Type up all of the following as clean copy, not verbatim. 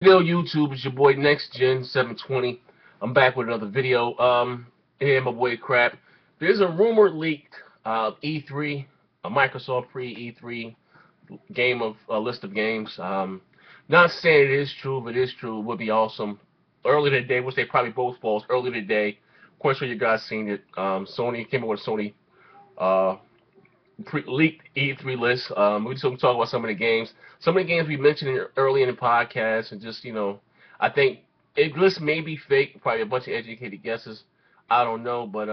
Yo, YouTube, it's your boy Next Gen 720. I'm back with another video. Here my boy Crap. There's a rumored leaked E3, a Microsoft pre E3 game of list of games. Not saying it is true, but it is true. It would be awesome. Earlier today, which they probably both false. Earlier today, of course, you guys seen it. Sony came up with a Sony uh, leaked E3 list. We just talk about some of the games. Some of the games we mentioned early in the podcast, and just I think it list may be fake. Probably a bunch of educated guesses. I don't know, but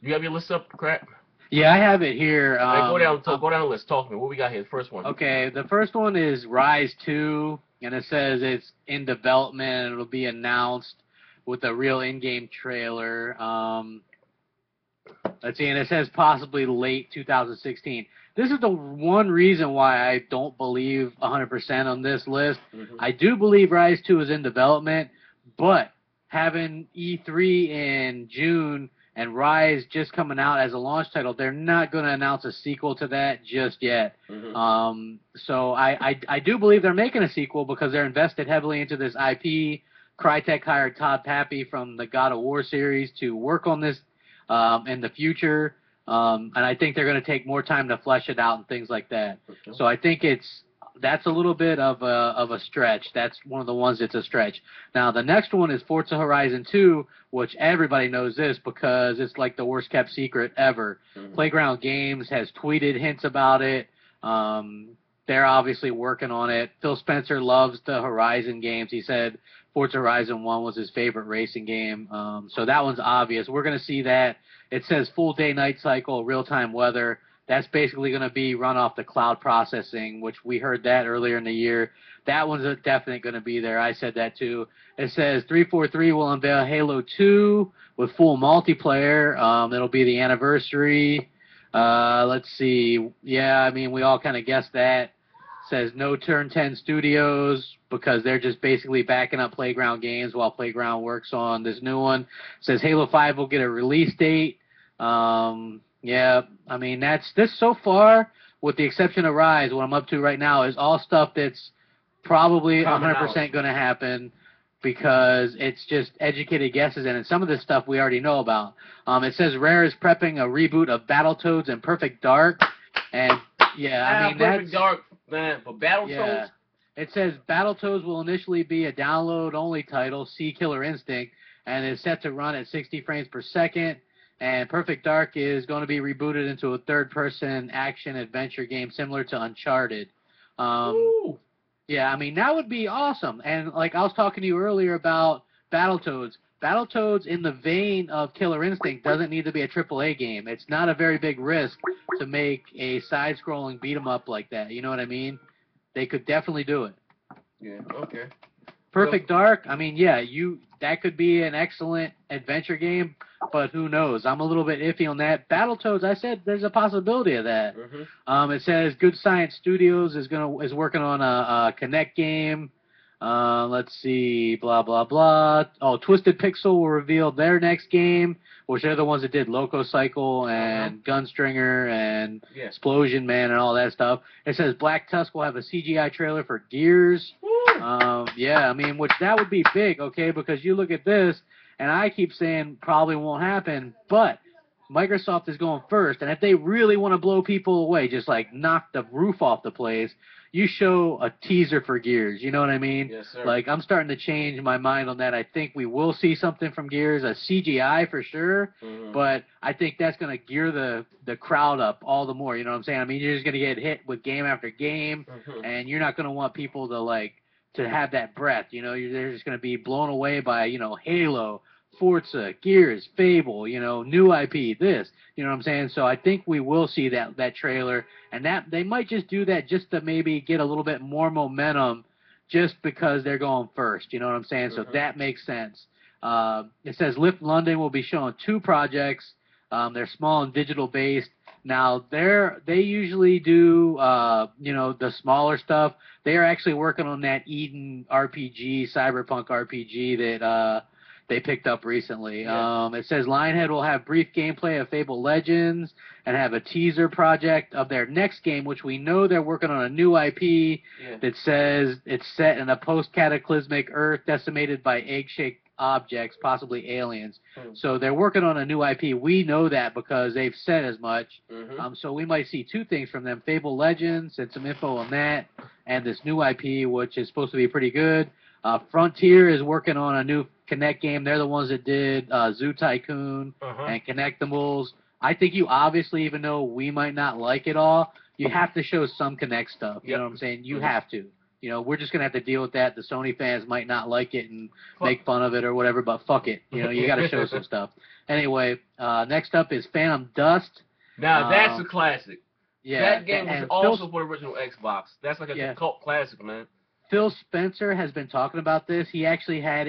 you have your list up, crap. Yeah, I have it here. Hey, go down the list. Talk to me. What we got here? The first one. Okay, the first one is Rise 2, and it says it's in development and it'll be announced with a real in-game trailer. Let's see, and it says possibly late 2016. This is the one reason why I don't believe 100% on this list. I do believe Rise 2 is in development, but having E3 in June and Rise just coming out as a launch title, they're not going to announce a sequel to that just yet. So I do believe they're making a sequel because they're invested heavily into this IP. Crytek hired Todd Pappy from the God of War series to work on this in the future, and I think they're going to take more time to flesh it out and things like that. So I think that's a little bit of a stretch. That's one of the ones that's a stretch. Now the next one is Forza Horizon 2, which everybody knows this because it's like the worst kept secret ever. Playground Games has tweeted hints about it. They're obviously working on it. Phil Spencer loves the Horizon games. He said Forza Horizon 1 was his favorite racing game. So that one's obvious. We're going to see that. It says full day night cycle, real-time weather. That's basically going to be run off the cloud processing, which we heard that earlier in the year. That one's definitely going to be there. I said that too. It says 343 will unveil Halo 2 with full multiplayer. It'll be the anniversary. Let's see. Yeah, I mean, we all kind of guessed that. Says no Turn 10 Studios because they're just basically backing up Playground Games while Playground works on this new one. Says Halo 5 will get a release date. Yeah, I mean, that's this so far, with the exception of Rise, what I'm up to right now is all stuff that's probably 100% going to happen because it's just educated guesses, and some of this stuff we already know about. It says Rare is prepping a reboot of Battletoads and Perfect Dark, and yeah, I mean, Perfect Dark, man, but Battletoads. Yeah. It says Battletoads will initially be a download-only title, see Killer Instinct, and is set to run at 60 frames per second. And Perfect Dark is going to be rebooted into a third-person action-adventure game similar to Uncharted. Yeah, I mean, that would be awesome. And like I was talking to you earlier about Battletoads. Battletoads, in the vein of Killer Instinct, doesn't need to be a AAA game. It's not a very big risk to make a side-scrolling beat-em-up like that. You know what I mean? They could definitely do it. Yeah, okay. Perfect Dark, I mean, yeah, that could be an excellent adventure game, but who knows? I'm a little bit iffy on that. Battletoads, I said there's a possibility of that. It says Good Science Studios is working on a Kinect game. Let's see, blah blah blah. Oh, Twisted Pixel will reveal their next game, which they're the ones that did Loco Cycle and Gunstringer and Explosion Man and all that stuff. It says Black Tusk will have a CGI trailer for Gears. Yeah, I mean, which that would be big, okay, because you look at this, and I keep saying probably won't happen, but Microsoft is going first, and if they really want to blow people away, just like knock the roof off the place, you show a teaser for Gears, you know what I mean? Yes, sir. Like, I'm starting to change my mind on that. I think we will see something from Gears, a CGI for sure, but I think that's going to gear the crowd up all the more, you know what I'm saying? I mean, you're just going to get hit with game after game, and you're not going to want people to have that breath, you know, they're just going to be blown away by, you know, Halo, Forza, Gears, Fable, you know, new IP, this, you know what I'm saying? So I think we will see that trailer, and that they might just do that just to maybe get a little bit more momentum just because they're going first, you know what I'm saying? So that makes sense. It says Lift London will be showing 2 projects. They're small and digital based. Now, they usually do, you know, the smaller stuff. They are actually working on that Eden RPG, Cyberpunk RPG that, they picked up recently. Yeah. It says Linehead will have brief gameplay of Fable Legends and have a teaser project of their next game, which we know they're working on a new IP that says it's set in a post-cataclysmic Earth decimated by egg-shaped objects, possibly aliens. So they're working on a new IP. We know that because they've said as much. So we might see two things from them: Fable Legends and some info on that, and this new IP, which is supposed to be pretty good. Frontier is working on a new Kinect game. They're the ones that did Zoo Tycoon and Connectables. I think you obviously, even though we might not like it all, you have to show some Kinect stuff. You know what I'm saying? You have to. You know, we're just going to have to deal with that. The Sony fans might not like it and make fun of it or whatever, but fuck it. You know, you got to show some stuff. Anyway, next up is Phantom Dust. Now, that's a classic. Yeah. That game was also for the original Xbox. That's like a cult classic, man. Phil Spencer has been talking about this. He actually had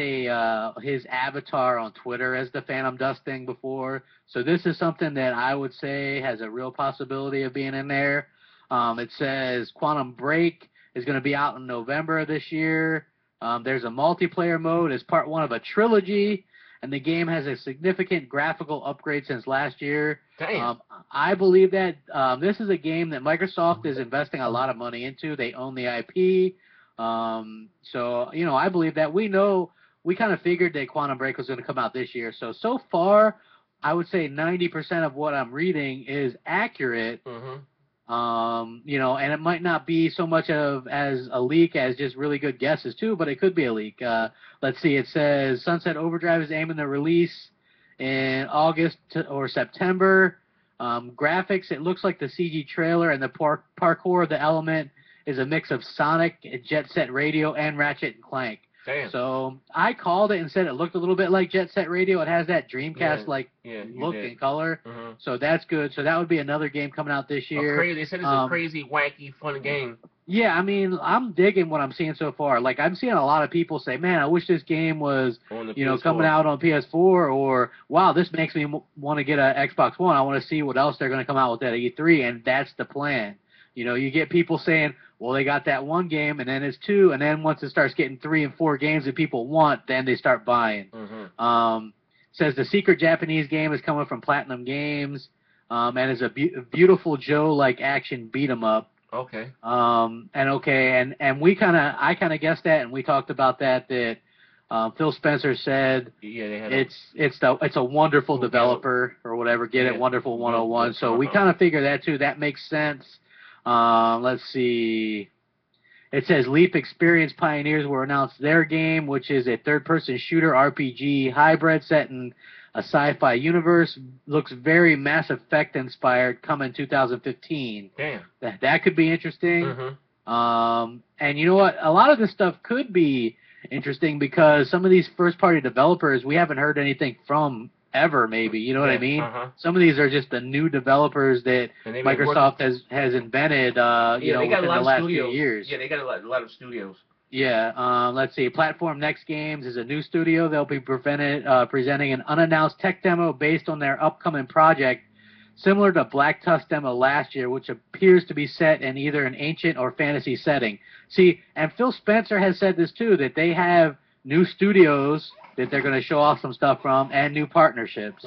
his avatar on Twitter as the Phantom Dust thing before. So this is something that I would say has a real possibility of being in there. It says Quantum Break is going to be out in November of this year. There's a multiplayer mode as part one of a trilogy, and the game has a significant graphical upgrade since last year. Damn. I believe that this is a game that Microsoft is investing a lot of money into. They own the IP. So, you know, I believe that. We kind of figured that Quantum Break was going to come out this year. So far, I would say 90% of what I'm reading is accurate. You know, and it might not be so much as a leak as just really good guesses too, but it could be a leak. Let's see, it says Sunset Overdrive is aiming to release in August or September. Graphics, it looks like the CG trailer and the parkour of the element is a mix of Sonic, Jet Set Radio, and Ratchet and Clank. Damn. So I called it and said it looked a little bit like Jet Set Radio. It has that Dreamcast-like look and color. So that's good. So that would be another game coming out this year. They said it's a crazy, wacky, fun game. Yeah, I mean, I'm digging what I'm seeing so far. Like, I'm seeing a lot of people say, man, I wish this game was, you know, coming out on PS4, or, wow, this makes me want to get an Xbox One. I want to see what else they're going to come out with at E3, and that's the plan. You know, you get people saying, well, they got that one game, and then it's two, and then once it starts getting 3 and 4 games that people want, then they start buying. Says the secret Japanese game is coming from Platinum Games, and is a beautiful Joe-like action beat-em-up. Okay. And I kind of guessed that, and we talked about that Phil Spencer said it's a wonderful developer or whatever. Get it, Wonderful 101. So we kind of figure that too. That makes sense. Let's see. It says Leap Experience Pioneers will announce their game, which is a third-person shooter RPG hybrid set in a sci-fi universe. Looks very Mass Effect inspired. Coming 2015. Damn. That could be interesting. And you know what? A lot of this stuff could be interesting because some of these first-party developers we haven't heard anything from ever, maybe. You know what I mean? Some of these are just the new developers that Microsoft has invented, you know, within the last few years. Yeah, they got a lot of studios. Yeah, let's see. Platform Next Games is a new studio. They'll be presenting an unannounced tech demo based on their upcoming project, similar to Black Tusk demo last year, which appears to be set in either an ancient or fantasy setting. See, and Phil Spencer has said this too, that they have new studios that they're going to show off some stuff from, and new partnerships.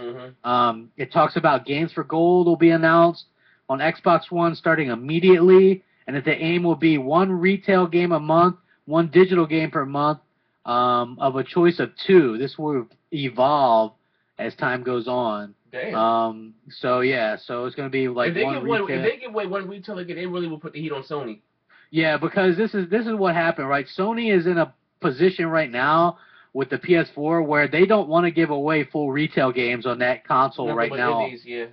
It talks about Games for Gold will be announced on Xbox One starting immediately, and that the aim will be 1 retail game a month, 1 digital game per month, of a choice of 2. This will evolve as time goes on. Damn. So it's going to be like if they give away 1 retail again, they really will put the heat on Sony. Yeah, because this is what happened, right? Sony is in a position right now with the PS4 where they don't want to give away full retail games on that console right now. Indies, yeah.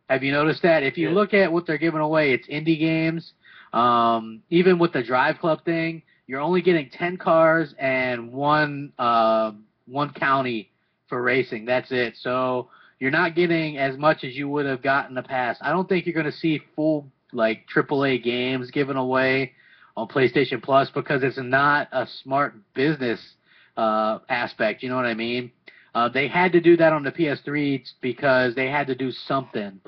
Have you noticed that? If you look at what they're giving away, it's indie games. Even with the Drive Club thing, you're only getting 10 cars and one county for racing. That's it. So you're not getting as much as you would have gotten in the past. I don't think you're going to see full like AAA games given away on PlayStation Plus because it's not a smart business aspect. You know what I mean? They had to do that on the PS3 because they had to do something.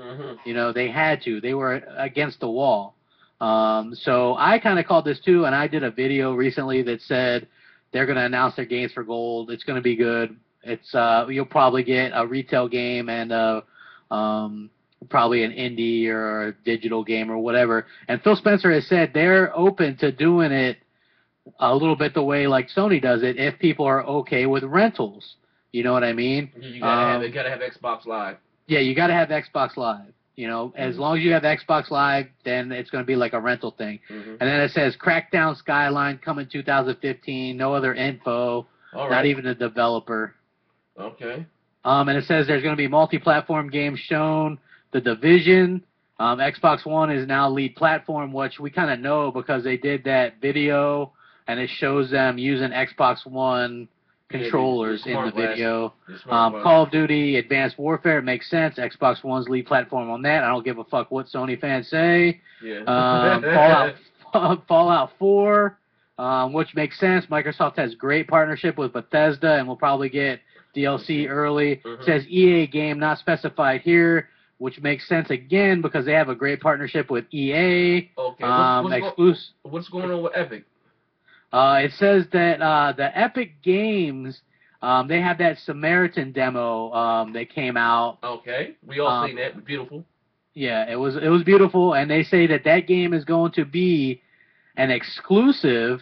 You know, they had to. They were against the wall. So I kind of called this too, and I did a video recently that said they're going to announce their Games for Gold. It's going to be good. It's you'll probably get a retail game and probably an indie or a digital game or whatever. And Phil Spencer has said they're open to doing it a little bit the way like Sony does it if people are okay with rentals. You know what I mean? You gotta have Xbox Live. Yeah, you gotta have Xbox Live. You know, as long as you have Xbox Live, then it's going to be like a rental thing. And then it says Crackdown Skyline coming 2015. No other info. Not even the developer. Okay. And it says there's going to be multi-platform games shown. The Division. Xbox One is now lead platform, which we kind of know because they did that video and it shows them using Xbox One controllers in the video. Call of Duty Advanced Warfare, it makes sense. Xbox One's lead platform on that. I don't give a fuck what Sony fans say. Fallout 4, which makes sense. Microsoft has great partnership with Bethesda and will probably get DLC early. It says EA game not specified here, which makes sense again because they have a great partnership with EA. Okay. What's going on with Epic? It says that the Epic Games, they have that Samaritan demo that came out. Okay, we all seen that. It was beautiful. Yeah, it was beautiful, and they say that game is going to be an exclusive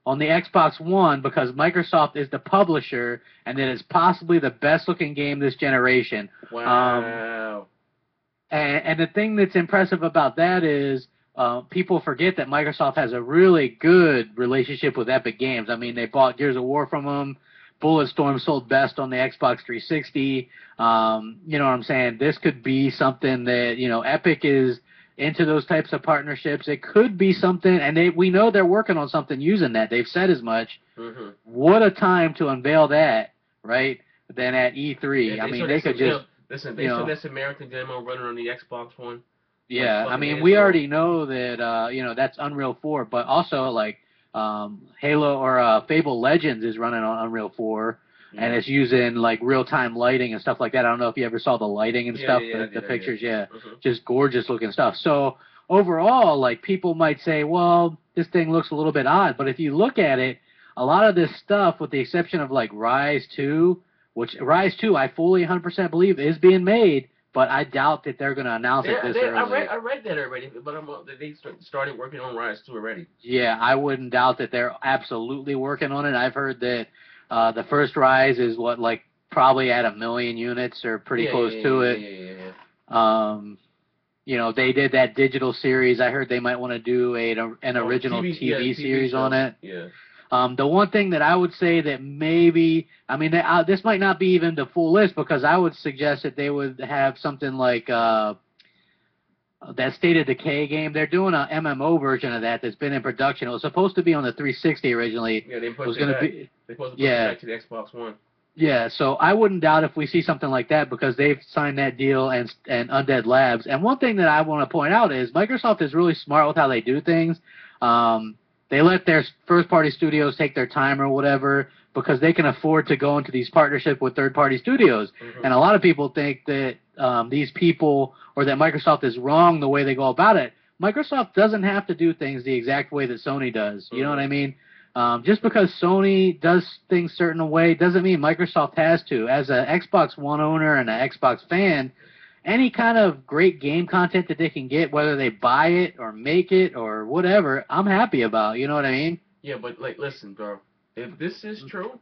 on the Xbox One because Microsoft is the publisher, and that it's possibly the best-looking game this generation. Wow. And the thing that's impressive about that is people forget that Microsoft has a really good relationship with Epic Games. I mean, they bought Gears of War from them. Bulletstorm sold best on the Xbox 360. You know what I'm saying? This could be something that, you know, Epic is into those types of partnerships. It could be something, and we know they're working on something using that. They've said as much. What a time to unveil that, right? Than at E3. Yeah, I mean, they could just... Listen, they saw that Samaritan demo running on the Xbox One. Yeah, I mean, we already know that, you know, that's Unreal 4, but also, like, Halo or Fable Legends is running on Unreal 4, and it's using, like, real-time lighting and stuff like that. I don't know if you ever saw the lighting and stuff, the pictures, just gorgeous-looking stuff. So, overall, like, people might say, well, this thing looks a little bit odd, but if you look at it, a lot of this stuff, with the exception of, like, Rise 2, which Rise 2, I fully 100% believe is being made, but I doubt that they're going to announce it this early. I read that already, but they started working on Rise 2 already. Yeah, I wouldn't doubt that they're absolutely working on it. I've heard that the first Rise is probably at 1 million units or pretty close to it. You know, they did that digital series. I heard they might want to do an original TV series on it. Yeah. The one thing that I would say that maybe, I mean, this might not be even the full list because I would suggest that they would have something like that State of Decay game. They're doing an MMO version of that that's been in production. It was supposed to be on the 360 originally. Yeah, they pushed it back. They supposed to push it back to the Xbox One. Yeah, so I wouldn't doubt if we see something like that because they've signed that deal and Undead Labs. And one thing that I want to point out is Microsoft is really smart with how they do things. They let their first-party studios take their time or whatever because they can afford to go into these partnerships with third-party studios. And a lot of people think that these people or that Microsoft is wrong the way they go about it. Microsoft doesn't have to do things the exact way that Sony does. You know what I mean? Just because Sony does things certain way doesn't mean Microsoft has to. As an Xbox One owner and an Xbox fan, any kind of great game content that they can get, whether they buy it or make it or whatever, I'm happy about. You know what I mean? Yeah, but like, listen, bro. If this is true,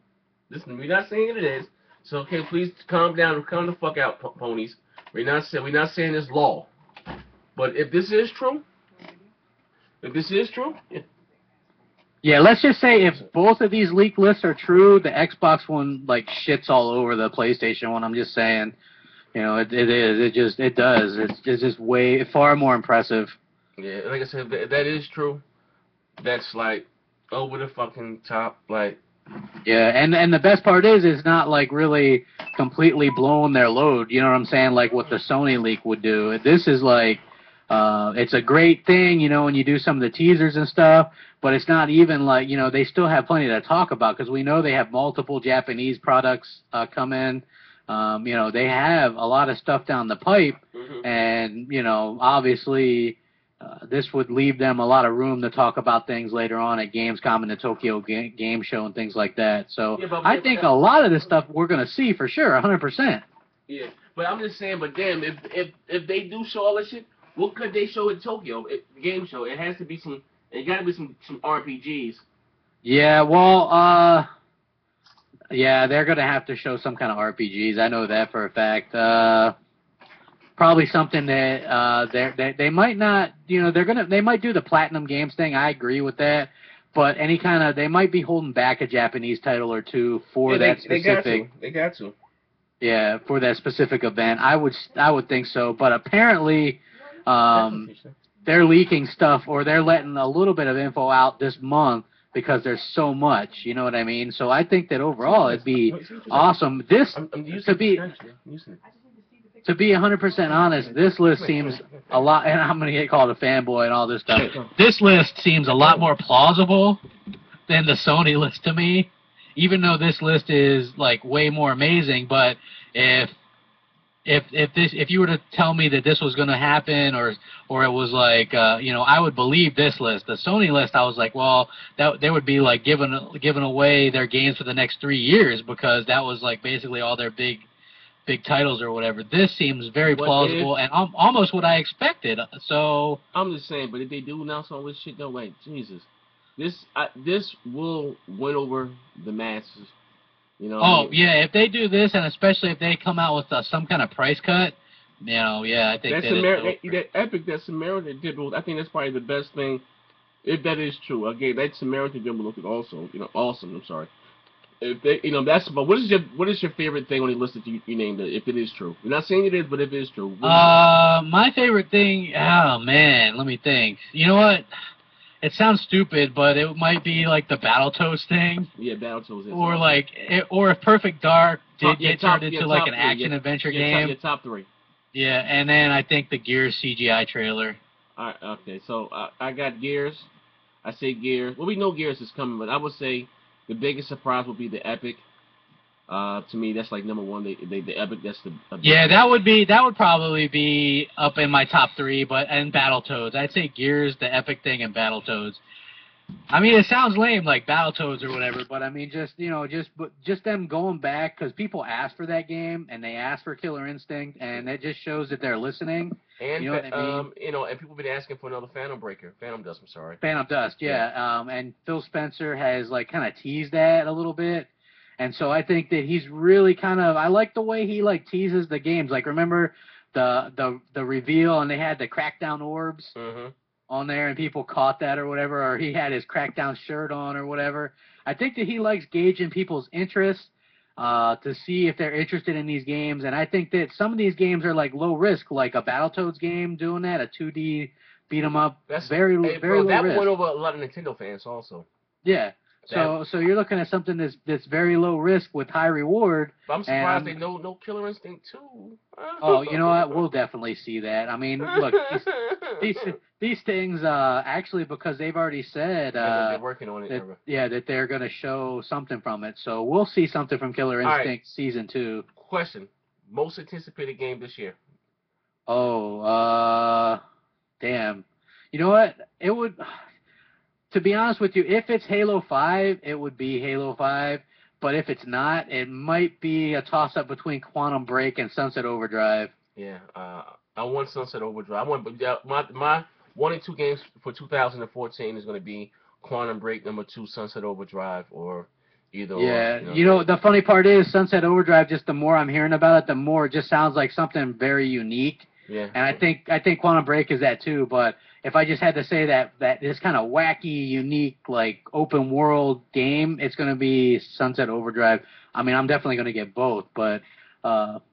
listen, we're not saying it is. So okay, please calm down and calm the fuck out, ponies. We're not saying it's law. But if this is true, yeah, let's just say if both of these leak lists are true, the Xbox one like shits all over the PlayStation one. I'm just saying. You know, it is. It does. It's just far more impressive. Yeah, like I said, if that is true, that's like over the fucking top, like. Yeah, and the best part is it's not like really completely blowing their load. You know what I'm saying? Like what the Sony leak would do. This is like, it's a great thing, you know, when you do some of the teasers and stuff. But it's not even like, you know, they still have plenty to talk about because we know they have multiple Japanese products come in. You know, they have a lot of stuff down the pipe, and, you know, obviously, this would leave them a lot of room to talk about things later on at Gamescom and the Tokyo Game Show and things like that. So I think a lot of this stuff we're going to see for sure, 100%. Yeah, but I'm just saying, but damn, if they do show all this shit, what could they show at Tokyo Game Show? It has to be some. It got to be some RPGs. Yeah, well, yeah, they're gonna have to show some kind of RPGs. I know that for a fact. Probably something that they might not. You know, they might do the Platinum Games thing. I agree with that. But any kind of, they might be holding back a Japanese title or two for that specific. They got to. Yeah, for that specific event, I would think so. But apparently, they're leaking stuff, or they're letting a little bit of info out this month because there's so much. You know what I mean? So I think that overall it'd be awesome. To be 100% honest, this list seems a lot, and I'm going to get called a fanboy and all this stuff. This list seems a lot more plausible than the Sony list to me, even though this list is like way more amazing. But if you were to tell me that this was going to happen, or it was like you know, I would believe this list. The Sony list, I was like, well, that they would be like giving away their games for the next 3 years, because that was like basically all their big titles or whatever. This seems very plausible and almost what I expected. So I'm just saying, but if they do announce all this shit, no way, Jesus, this will win over the masses. You know. Oh yeah, if they do this, and especially if they come out with some kind of price cut, you know, yeah, I think that Epic that Samaritan did. I think that's probably the best thing, if that is true. Again, that Samaritan did look also, you know, awesome. I'm sorry. If they, you know, that's. But what is your favorite thing on the list that you named it? If it is true, you're not saying it is, but if it is true. My favorite thing. Oh man, let me think. You know what? It sounds stupid, but it might be like the Battletoads thing. Yeah, Battletoads is. Or awesome. Or if Perfect Dark did get turned into like an action adventure game. Your top three. Yeah, and then I think the Gears CGI trailer. All right, okay, so I got Gears. I say Gears. Well, we know Gears is coming, but I would say the biggest surprise would be the Epic. To me, that's like number one. The Epic. That's the. Yeah, that would probably be up in my top three, and Battletoads. I'd say Gears, the Epic thing, and Battletoads. I mean, it sounds lame, like Battletoads or whatever, but I mean, just them going back, because people asked for that game and they asked for Killer Instinct, and it just shows that they're listening. And you know what I mean? You know, and people have been asking for another Phantom Dust. I'm sorry. Phantom Dust, yeah. And Phil Spencer has like kind of teased that a little bit. And so I think that he's really I like the way he like teases the games. Like, remember the reveal, and they had the Crackdown orbs on there, and people caught that or whatever, or he had his Crackdown shirt on or whatever. I think that he likes gauging people's interest to see if they're interested in these games. And I think that some of these games are like low risk, like a Battletoads game doing that, a 2D beat 'em up. That's very low risk. That went over a lot of Nintendo fans also. Yeah. So you're looking at something that's very low risk with high reward. But I'm surprised they no Killer Instinct 2. Oh, you know what? We'll definitely see that. I mean, look, these things actually, because they've already said they're working on it. that they're going to show something from it. So we'll see something from Killer Instinct Season 2. Question: most anticipated game this year? Oh, damn. You know what? It would. To be honest with you, if it's Halo 5, it would be Halo 5. But if it's not, it might be a toss-up between Quantum Break and Sunset Overdrive. Yeah, I want Sunset Overdrive. My 1 and 2 games for 2014 is going to be Quantum Break, number 2, Sunset Overdrive, or either. Yeah, or, you know, the funny part is Sunset Overdrive, just the more I'm hearing about it, the more it just sounds like something very unique. Yeah. And I think Quantum Break is that too, but if I just had to say that this kind of wacky, unique, like open world game, it's going to be Sunset Overdrive. I mean, I'm definitely going to get both, but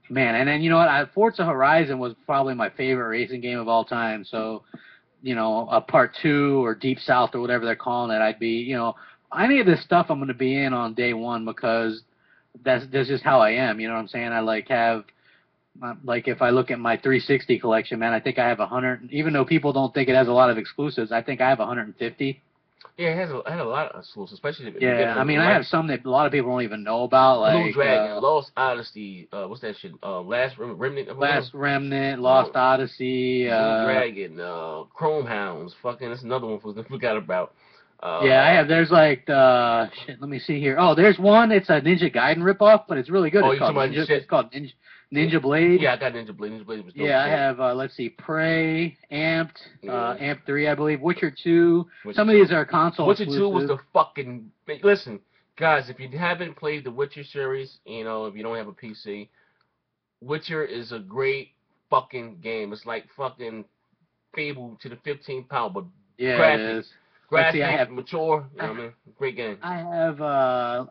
man, and then you know what? Forza Horizon was probably my favorite racing game of all time. So, you know, a Part 2 or Deep South or whatever they're calling it, I'd be, you know, any of this stuff I'm going to be in on day one, because that's just how I am. You know what I'm saying? I like if I look at my 360 collection, man, I think I have 100. Even though people don't think it has a lot of exclusives, I think I have 150. Yeah, it had a lot of exclusives, especially if you get Yeah, I them mean, I have some that a lot of people don't even know about, Blue like Dragon, Lost Odyssey, what's that shit? Remnant of Last Remnant, uh, Lost Odyssey. Blue Dragon, Chrome Hounds, fucking that's another one I forgot about. Yeah, I have. There's like shit. Let me see here. Oh, there's one. It's a Ninja Gaiden ripoff, but it's really good. Oh, It's you called talking about Ninja. shit? It's called Ninja Blade. Yeah, I got Ninja Blade. Ninja Blade was dope. Yeah, I Shit. have. Let's see, Prey, Amped, Yeah. Amp 3, I believe. Witcher 2. Witcher Some 2. of these are console Witcher exclusive. 2 was the fucking. Listen, guys, if you haven't played the Witcher series, you know, if you don't have a PC, Witcher is a great fucking game. It's like fucking Fable to the 15th pound, but Yeah, graphic, it is. Let's graphic, see, I have. mature. You know what I mean? Great game. I have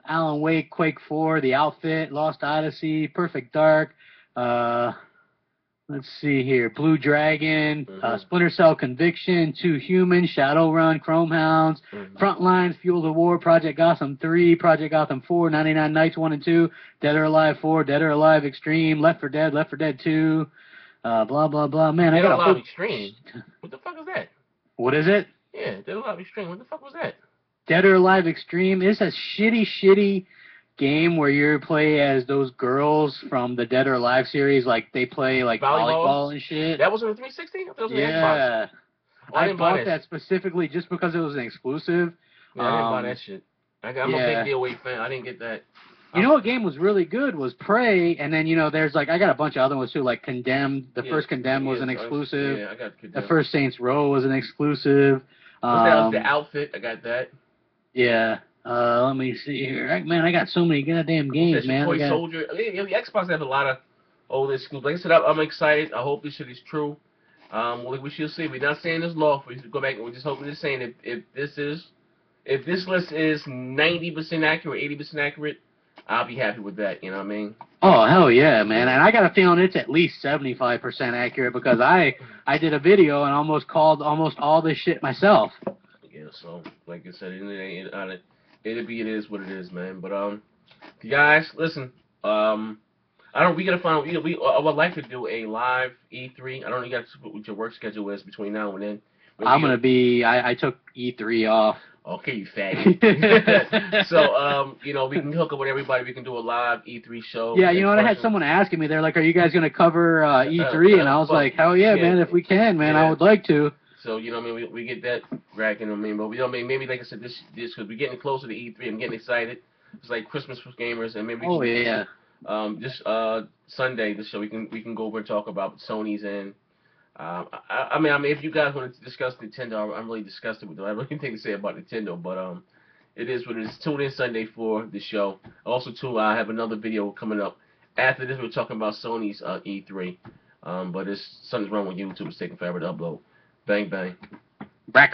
Alan Wake, Quake 4, The Outfit, Lost Odyssey, Perfect Dark. Let's see here. Blue Dragon, Splinter Cell Conviction, Two Human, Shadowrun, Chrome Hounds, Frontlines, Fuel the War, Project Gotham 3, Project Gotham 4, 99 Nights 1 and 2, Dead or Alive 4, Dead or Alive Extreme, Left 4 Dead 2, blah, blah, blah. Man, Dead I or got a Alive whole... Extreme? What the fuck is that? What is it? Yeah, Dead or Alive Extreme. What the fuck was that? Dead or Alive Extreme is a shitty game where you play as those girls from the Dead or Alive series, like they play like volleyball and shit. That was on the 360? I thought it was on yeah. the Xbox. Oh, I bought that specifically just because it was an exclusive. Yeah, I didn't buy that shit. I'm a big DOA fan. I didn't get that. You know what game was really good was Prey, and then, you know, there's like, I got a bunch of other ones too, like Condemned. The first Condemned was an exclusive. Yeah, I got Condemned. The first Saints Row was an exclusive. What's that? The Outfit, I got that. Yeah. Let me see here. Man, I got so many goddamn games, man. Toy Soldier. I mean, the Xbox have a lot of old exclusives. Like I said, I'm excited. I hope this shit is true. We shall see. We're not saying this lawful. We should go back and we're just hoping to saying if this list is 90% accurate, 80% accurate, I'll be happy with that. You know what I mean? Oh, hell yeah, man. And I got a feeling it's at least 75% accurate because I did a video and almost called almost all this shit myself. Yeah, so like I said, it is what it is, man. But guys, listen, we gotta find. I would like to do a live E3. I don't know you guys what your work schedule is between now and then. I took E3 off. Okay, you faggot. So, you know, we can hook up with everybody. We can do a live E3 show. Yeah, you know what? I had someone asking me. They're like, "Are you guys gonna cover E3?" And I was like, "Hell yeah, man! If we can, man, I would like to." So, you know what I mean? We get that racking. I mean, but we don't mean maybe like I said this because we're getting closer to E3. I'm getting excited. It's like Christmas for gamers, and maybe just Sunday the show we can go over and talk about Sony's and. I mean, if you guys want to discuss Nintendo, I'm really disgusted with it. I have nothing to say about Nintendo, but it is what it is. Tune in Sunday for the show. Also, too, I have another video coming up. After this, we're talking about Sony's E3, but something's wrong with YouTube. It's taking forever to upload. Bang, bang.